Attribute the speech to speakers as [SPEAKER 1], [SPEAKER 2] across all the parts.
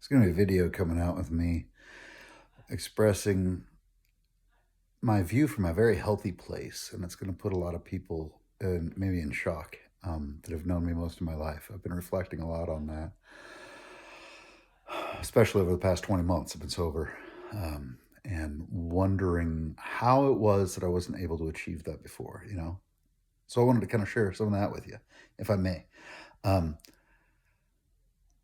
[SPEAKER 1] There's going to be a video coming out with me expressing my view from a very healthy place, and it's going to put a lot of people maybe in shock that have known me most of my life. I've been reflecting a lot on that, especially over the past 20 months. I've been sober and wondering how it was that I wasn't able to achieve that before. So I wanted to kind of share some of that with you, if I may. Um,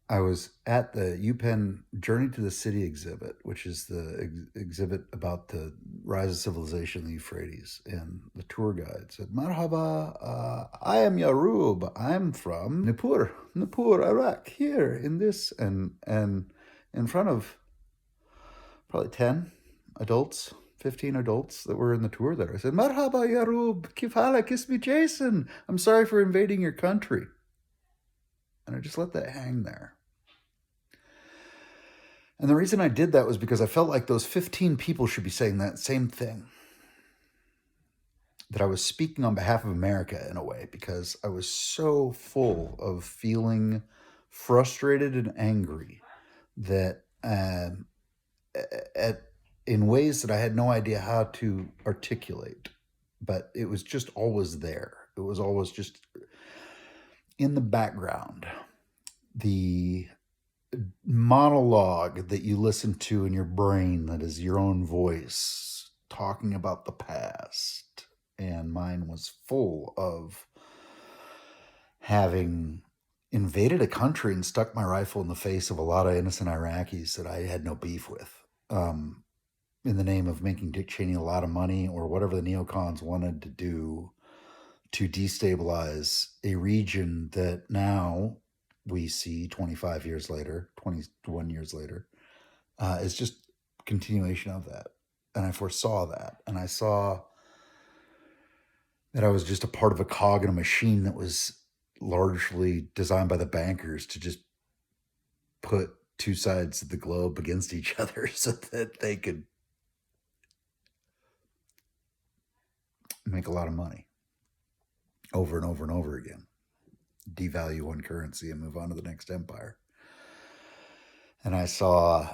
[SPEAKER 1] I was at the UPenn Journey to the City exhibit, which is the exhibit about the rise of civilization in the Euphrates. And the tour guide said, Marhaba, I am Yarub. I'm from Nipur, Iraq, here in this. And in front of probably 10 adults, 15 adults that were in the tour there. I said, Marhaba, Yarub, kif halak, ismi Jason. I'm sorry for invading your country. And I just let that hang there. And the reason I did that was because I felt like those 15 people should be saying that same thing. That I was speaking on behalf of America in a way, because I was so full of feeling frustrated and angry that in ways that I had no idea how to articulate, but it was just always there. It was always just in the background. The monologue that you listen to in your brain that is your own voice talking about the past. And mine was full of having invaded a country and stuck my rifle in the face of a lot of innocent Iraqis that I had no beef with, in the name of making Dick Cheney a lot of money or whatever the neocons wanted to do to destabilize a region that now we see 21 years later, is just continuation of that. And I foresaw that. And I saw that I was just a part of a cog in a machine that was largely designed by the bankers to just put two sides of the globe against each other so that they could make a lot of money over and over and over again. Devalue one currency and move on to the next empire. And I saw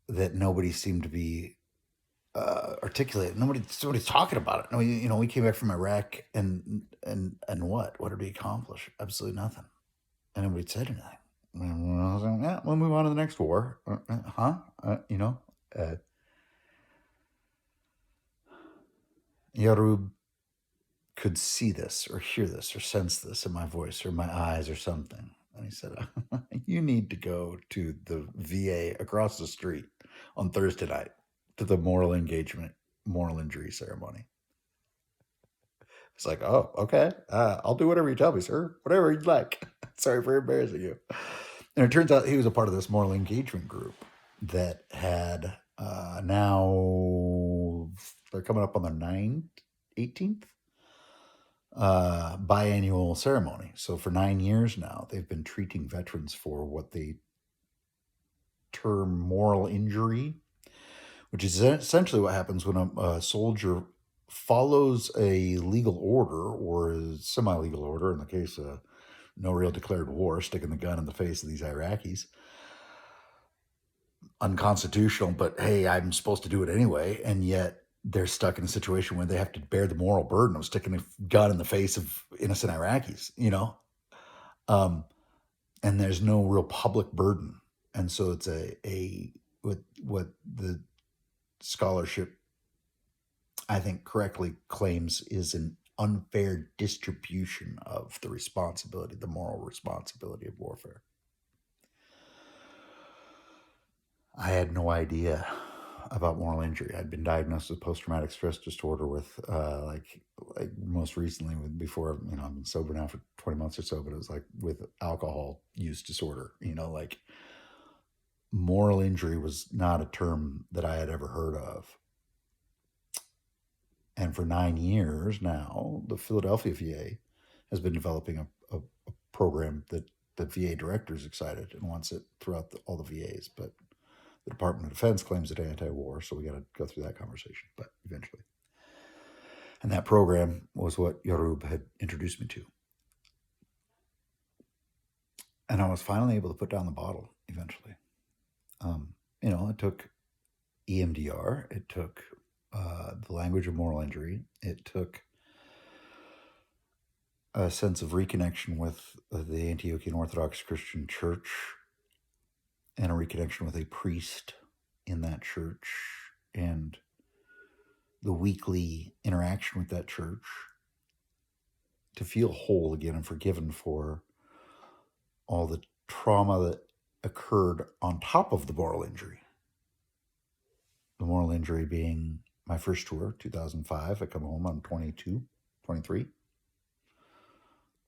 [SPEAKER 1] that nobody seemed to be articulated. Nobody's talking about it. No, we came back from Iraq and what did we accomplish? Absolutely nothing. And nobody said anything. And I was like, yeah, we'll move on to the next war. Yarub could see this or hear this or sense this in my voice or my eyes or something. And he said, you need to go to the VA across the street on Thursday night to the moral injury ceremony. It's like, oh, okay. I'll do whatever you tell me, sir. Whatever you'd like. Sorry for embarrassing you. And it turns out he was a part of this moral engagement group that had now, they're coming up on their 18th biannual ceremony. So for 9 years now, they've been treating veterans for what they term moral injury, which is essentially what happens when a soldier follows a legal order or a semi-legal order, in the case of no real declared war, sticking the gun in the face of these Iraqis. Unconstitutional, but hey, I'm supposed to do it anyway. And yet they're stuck in a situation where they have to bear the moral burden of sticking a gun in the face of innocent Iraqis, and there's no real public burden. And so it's what the scholarship, I think, correctly claims is an unfair distribution of the responsibility, the moral responsibility of warfare. I had no idea about moral injury. I'd been diagnosed with post-traumatic stress disorder with, like most recently, before, I've been sober now for 20 months or so, but it was like with alcohol use disorder, like moral injury was not a term that I had ever heard of. And for 9 years now, the Philadelphia VA has been developing a program that the VA director is excited and wants it throughout all the VAs, but the Department of Defense claims it anti-war, so we got to go through that conversation, but eventually. And that program was what Yarub had introduced me to. And I was finally able to put down the bottle eventually. it took EMDR, it took the language of moral injury, it took a sense of reconnection with the Antiochian Orthodox Christian Church and a reconnection with a priest in that church and the weekly interaction with that church to feel whole again and forgiven for all the trauma that occurred on top of the moral injury. The moral injury being my first tour, 2005. I come home, I'm 22, 23.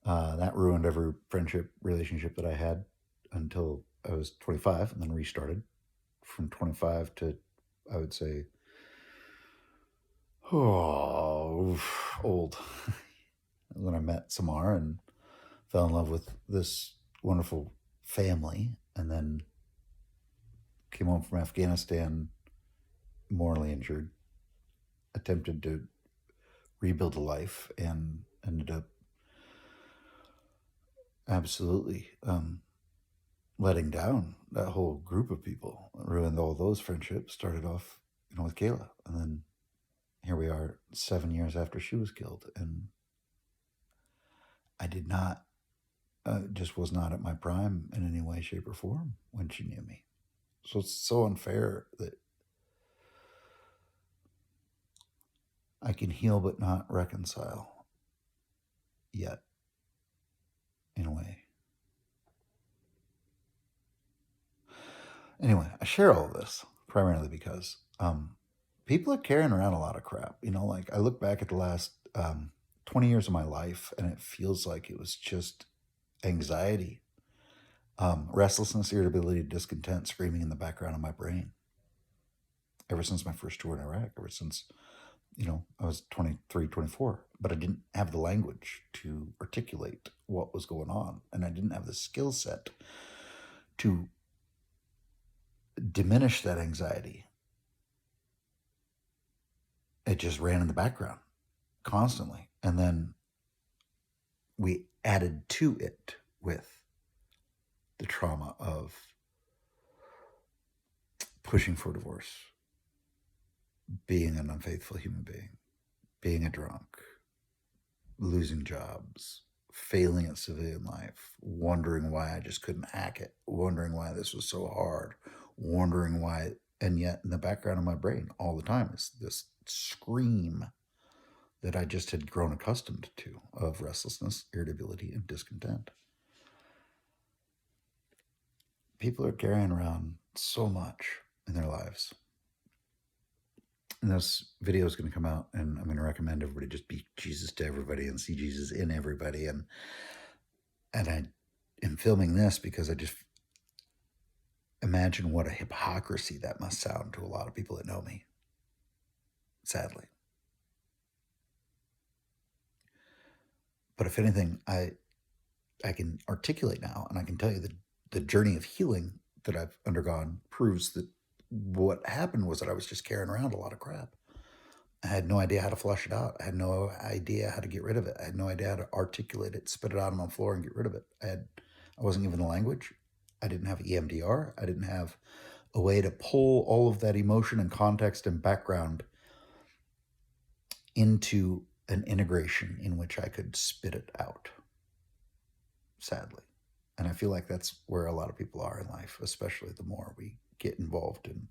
[SPEAKER 1] That ruined every friendship, relationship that I had until I was 25 and then restarted from 25 to, I would say, old. When I met Samar and fell in love with this wonderful family, and then came home from Afghanistan morally injured, attempted to rebuild a life, and ended up absolutely letting down that whole group of people, ruined all those friendships. Started off, with Kayla, and then here we are 7 years after she was killed, and I did not, just was not at my prime in any way, shape, or form when she knew me. So it's so unfair that I can heal but not reconcile yet, in a way. Anyway, I share all of this primarily because people are carrying around a lot of crap. Like I look back at the last 20 years of my life, and it feels like it was just anxiety, restlessness, irritability, discontent screaming in the background of my brain. Ever since my first tour in Iraq, ever since, I was 23, 24, but I didn't have the language to articulate what was going on. And I didn't have the skill set to diminish that anxiety. It just ran in the background constantly. And then we added to it with the trauma of pushing for divorce, being an unfaithful human being a drunk, losing jobs, failing at civilian life, wondering why I just couldn't hack it, wondering why this was so hard, wondering why, and yet in the background of my brain all the time is this scream that I just had grown accustomed to of restlessness, irritability, and discontent. People are carrying around so much in their lives. And this video is going to come out, and I'm going to recommend everybody just be Jesus to everybody and see Jesus in everybody. And I am filming this because I just imagine what a hypocrisy that must sound to a lot of people that know me, sadly. But if anything, I can articulate now, and I can tell you that the journey of healing that I've undergone proves that what happened was that I was just carrying around a lot of crap. I had no idea how to flush it out. I had no idea how to get rid of it. I had no idea how to articulate it, spit it out on the floor, and get rid of it. I wasn't given the language. I didn't have EMDR. I didn't have a way to pull all of that emotion and context and background into an integration in which I could spit it out, sadly. And I feel like that's where a lot of people are in life, especially the more we get involved in